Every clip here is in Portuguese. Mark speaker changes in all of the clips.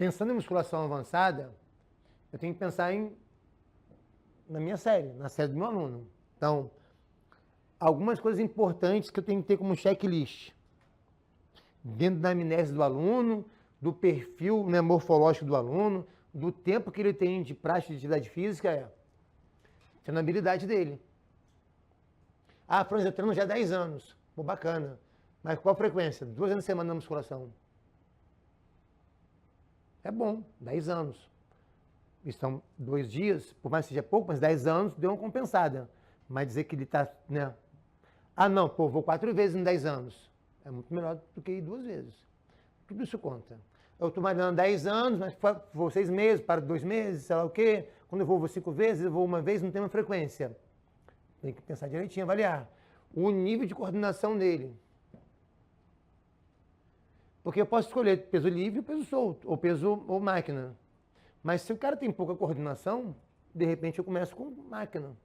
Speaker 1: Pensando em musculação avançada, eu tenho que pensar na minha série, na série do meu aluno. Então, algumas coisas importantes que eu tenho que ter como checklist. Dentro da amnésia do aluno, do perfil, né, morfológico do aluno, do tempo que ele tem de prática de atividade física, treinabilidade dele. Ah, por exemplo, eu treino já há 10 anos. Pô, bacana. Mas qual a frequência? 2 vezes na semana na musculação. É bom, 10 anos. Estão 2 dias, por mais que seja pouco, mas 10 anos deu uma compensada. Mas dizer que ele está, né? Ah, não, pô, vou 4 vezes em 10 anos. É muito melhor do que ir 2 vezes. Tudo isso conta. Eu estou malhando 10 anos, mas vou 6 meses, para 2 meses, sei lá o quê. Quando eu vou 5 vezes, eu vou uma vez, não tem uma frequência. Tem que pensar direitinho, avaliar. O nível de coordenação dele. Porque eu posso escolher peso livre ou peso solto, ou peso ou máquina. Mas se o cara tem pouca coordenação, de repente eu começo com máquina.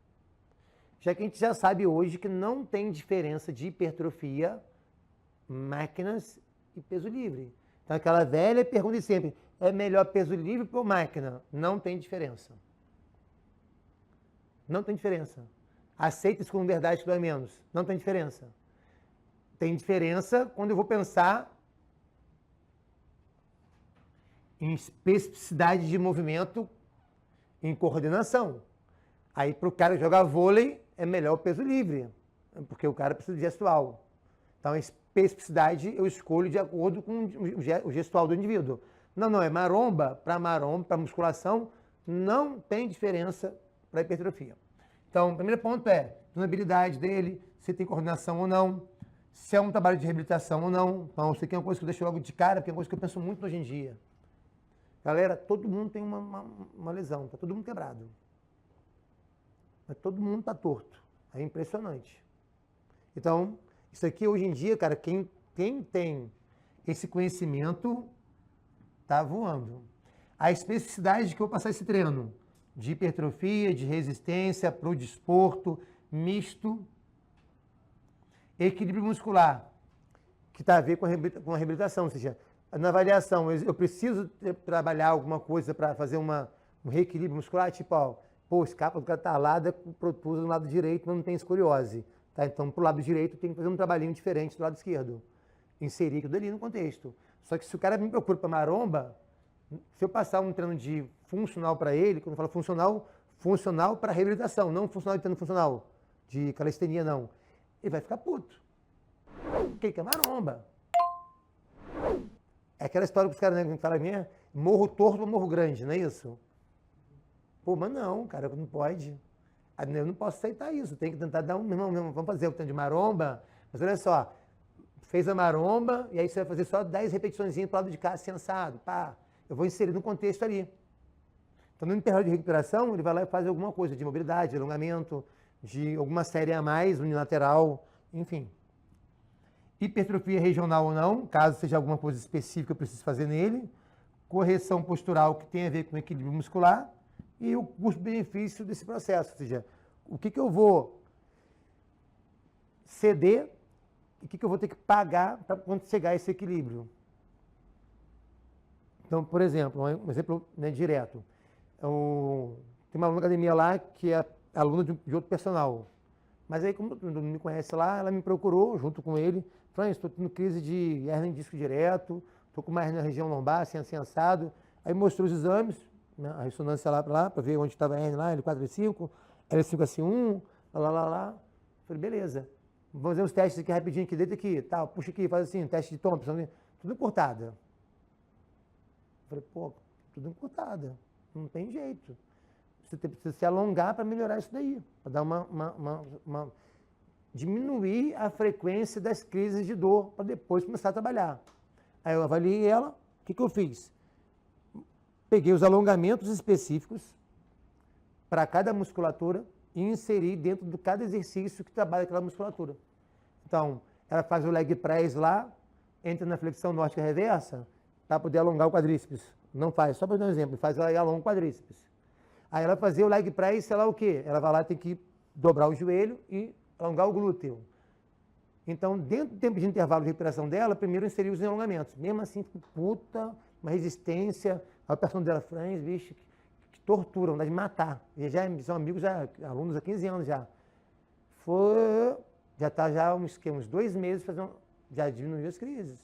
Speaker 1: Já que a gente já sabe hoje que não tem diferença de hipertrofia, máquinas e peso livre. Então aquela velha pergunta de sempre, é melhor peso livre ou máquina? Não tem diferença. Não tem diferença. Aceita isso como verdade que dói menos. Não tem diferença. Tem diferença quando eu vou pensar em especificidade de movimento, em coordenação. Aí, para o cara jogar vôlei, é melhor o peso livre, porque o cara precisa de gestual. Então, a especificidade eu escolho de acordo com o gestual do indivíduo. Não, é maromba, para musculação, não tem diferença para hipertrofia. Então, o primeiro ponto é treinabilidade dele, se tem coordenação ou não, se é um trabalho de reabilitação ou não. Então, isso aqui é uma coisa que eu deixo logo de cara, porque é uma coisa que eu penso muito hoje em dia. Galera, todo mundo tem uma lesão, tá todo mundo quebrado. Mas todo mundo tá torto. É impressionante. Então, isso aqui hoje em dia, cara, quem tem esse conhecimento tá voando. A especificidade que eu vou passar esse treino de hipertrofia, de resistência, pro desporto, misto, equilíbrio muscular, que tá a ver com a reabilitação, ou seja, na avaliação, eu preciso trabalhar alguma coisa para fazer um reequilíbrio muscular, tipo, ó, pô, a escápula do cara tá alada, protusa no lado direito, mas não tem escoliose. Tá? Então, pro lado direito, tem que fazer um trabalhinho diferente do lado esquerdo. Inserir aquilo ali no contexto. Só que se o cara me procura para maromba, se eu passar um treino de funcional para ele, quando eu falo funcional para reabilitação, não funcional de treino funcional, de calistenia, não. Ele vai ficar puto. Porque ele quer maromba. É aquela história que os caras, né, falam minha, morro torto ou morro grande, não é isso? Pô, mas não, cara, não pode. Eu não posso aceitar isso, tem que tentar dar meu irmão, vamos fazer o treino de maromba, mas olha só, fez a maromba e aí você vai fazer só 10 repetições para o lado de cá, sensado, pá, eu vou inserir no contexto ali. Então, no intervalo de recuperação, ele vai lá e faz alguma coisa de mobilidade, de alongamento, de alguma série a mais, unilateral, enfim. Hipertrofia regional ou não, caso seja alguma coisa específica que eu preciso fazer nele. Correção postural, que tem a ver com equilíbrio muscular. E o custo-benefício desse processo, ou seja, o que eu vou ceder e o que eu vou ter que pagar para quando chegar a esse equilíbrio. Então, por exemplo, um exemplo, né, direto. Tem uma aluna da academia lá que é aluna de outro personal. Mas aí, como todo mundo me conhece lá, ela me procurou, junto com ele, falou, estou tendo crise de hernia de disco direto, estou com uma hernia na região lombar, assim, assado. Aí mostrou os exames, né, a ressonância lá para ver onde estava a hernia lá, L4, L5, L5S1, lá. Falei, beleza. Vamos fazer uns testes aqui rapidinho, aqui, deita aqui, tal, puxa aqui, faz assim, teste de Thompson, tudo encurtada. Falei, pô, tudo encurtada, não tem jeito. Você precisa se alongar para melhorar isso daí, para dar diminuir a frequência das crises de dor, para depois começar a trabalhar. Aí eu avaliei ela, o que eu fiz? Peguei os alongamentos específicos para cada musculatura e inseri dentro de cada exercício que trabalha aquela musculatura. Então, ela faz o leg press lá, entra na flexão nórdica reversa, para poder alongar o quadríceps. Não faz, só para dar um exemplo, faz ela e alonga o quadríceps. Aí ela fazia o leg press, sei lá o quê? Ela vai lá, tem que dobrar o joelho e alongar o glúteo. Então, dentro do tempo de intervalo de recuperação dela, primeiro inseriu os alongamentos. Mesmo assim, puta, uma resistência. A operação dela, Franz, bicho, que tortura, vontade de matar. E já são amigos, já, alunos há 15 anos já. Já está já uns 2 meses, já diminuiu as crises.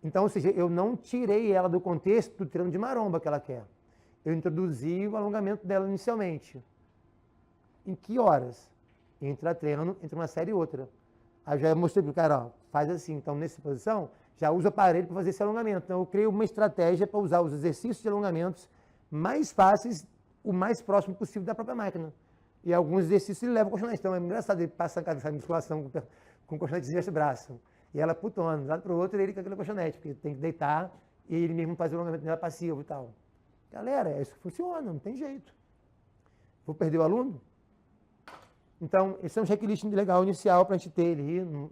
Speaker 1: Então, ou seja, eu não tirei ela do contexto do treino de maromba que ela quer. Eu introduzi o alongamento dela inicialmente. Em que horas? Entre a treino, entre uma série e outra. Aí eu já mostrei para o cara, ó, faz assim. Então, nessa posição, já usa o aparelho para fazer esse alongamento. Então, eu criei uma estratégia para usar os exercícios de alongamentos mais fáceis, o mais próximo possível da própria máquina. E alguns exercícios ele leva o colchonete. Então, é engraçado, ele passa a musculação com o colchonete de braço. E ela putona, de um lado para o outro, ele com aquele colchonete, porque tem que deitar e ele mesmo faz o alongamento dela passivo e tal. Galera, é isso que funciona, não tem jeito. Vou perder o aluno? Então, esse é um checklist legal inicial para a gente ter ali no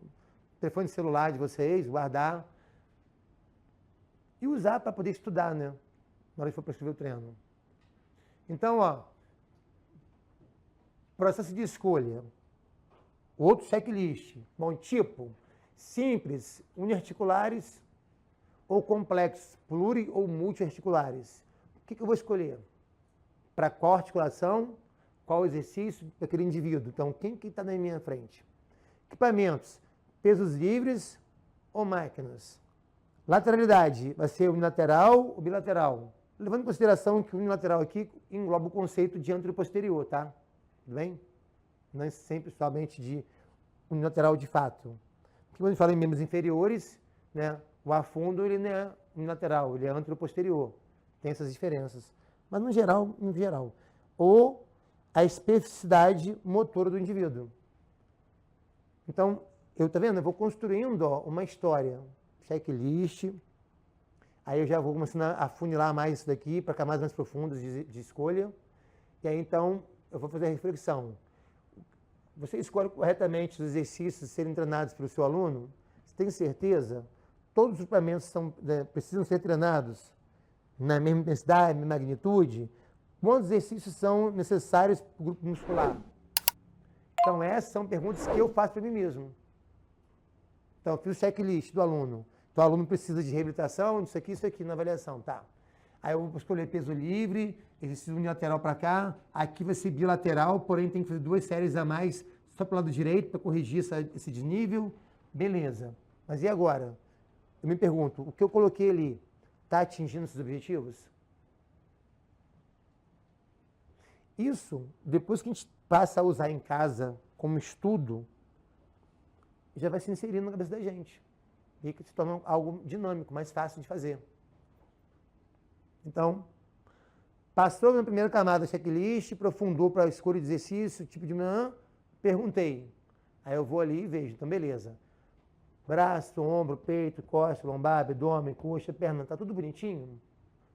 Speaker 1: telefone celular de vocês, guardar e usar para poder estudar, né? Na hora que for para escrever o treino. Então, ó, processo de escolha. Outro checklist. Bom, tipo, simples, uniarticulares ou complexos, pluri ou multiarticulares. O que eu vou escolher? Para qual articulação, qual exercício daquele indivíduo? Então, quem que está na minha frente? Equipamentos, pesos livres ou máquinas? Lateralidade, vai ser unilateral ou bilateral? Levando em consideração que o unilateral aqui engloba o conceito de anteroposterior, tá? Tudo bem? Não é sempre somente de unilateral de fato. Porque quando a gente fala em membros inferiores, né, o afundo ele não é unilateral, ele é anteroposterior. Tem essas diferenças. Mas no geral, ou a especificidade motora do indivíduo. Então, tá vendo? Eu vou construindo, ó, uma história, checklist, aí eu já vou começando a afunilar mais isso daqui para camadas mais profundas de escolha, e aí então eu vou fazer a reflexão. Você escolhe corretamente os exercícios serem treinados pelo seu aluno? Você tem certeza? Todos os equipamentos precisam ser treinados na mesma intensidade, na mesma magnitude? Quantos exercícios são necessários para o grupo muscular? Então, essas são perguntas que eu faço para mim mesmo. Então, eu fiz o checklist do aluno. Então, o aluno precisa de reabilitação, isso aqui na avaliação, tá? Aí eu vou escolher peso livre, exercício unilateral para cá, aqui vai ser bilateral, porém tem que fazer 2 séries a mais só para o lado direito para corrigir esse desnível. Beleza. Mas e agora? Eu me pergunto, o que eu coloquei ali está atingindo esses objetivos? Isso, depois que a gente passa a usar em casa como estudo, já vai se inserindo na cabeça da gente. E que se torna algo dinâmico, mais fácil de fazer. Então, passou na primeira camada da checklist, aprofundou para a escolha de exercício, tipo de manhã, perguntei. Aí eu vou ali e vejo, então beleza. Braço, ombro, peito, costa, lombar, abdômen, coxa, perna, tá tudo bonitinho?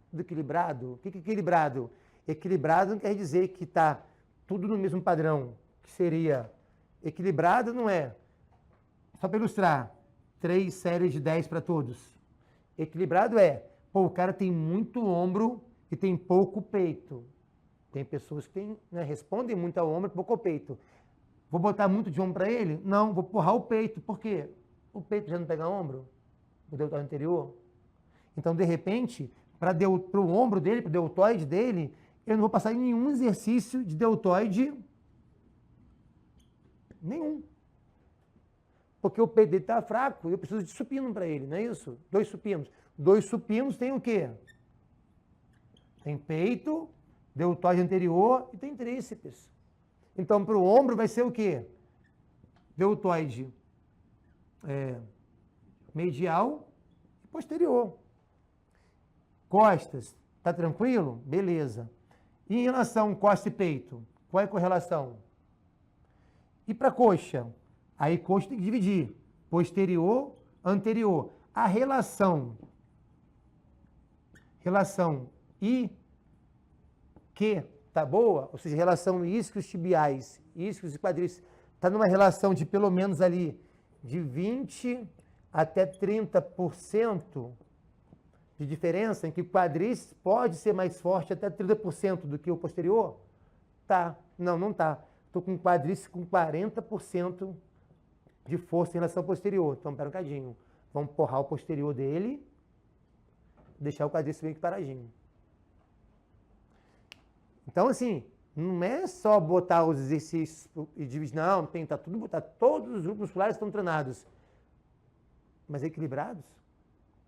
Speaker 1: Tudo equilibrado? O que é equilibrado? Equilibrado não quer dizer que está tudo no mesmo padrão, que seria equilibrado, não é? Só para ilustrar, 3 séries de 10 para todos. Equilibrado é, pô, o cara tem muito ombro e tem pouco peito. Tem pessoas que respondem muito ao ombro e pouco ao peito. Vou botar muito de ombro para ele? Não, vou porrar o peito. Por quê? O peito já não pega ombro? O deltoide anterior? Então, de repente, para o ombro dele, para o deltoide dele, eu não vou passar em nenhum exercício de deltoide nenhum. Porque o peito dele está fraco e eu preciso de supino para ele, não é isso? 2 supinos. 2 supinos tem o quê? Tem peito, deltoide anterior e tem tríceps. Então, para o ombro vai ser o quê? Deltoide medial e posterior. Costas, tá tranquilo? Beleza. E em relação costa e peito, qual é a correlação? E para coxa? Aí coxa tem que dividir. Posterior, anterior. A relação I, que tá boa, ou seja, relação isquios tibiais, isquios e quadríceps, está numa relação de pelo menos ali de 20 até 30% de diferença, em que o quadríceps pode ser mais forte até 30% do que o posterior? Tá. Não tá. Estou com o quadríceps com 40% de força em relação ao posterior. Então, pera um cadinho. Vamos porrar o posterior dele deixar o quadríceps bem paradinho. Então, assim, não é só botar os exercícios e dividir, não, tá tudo, todos os grupos musculares estão treinados, mas equilibrados.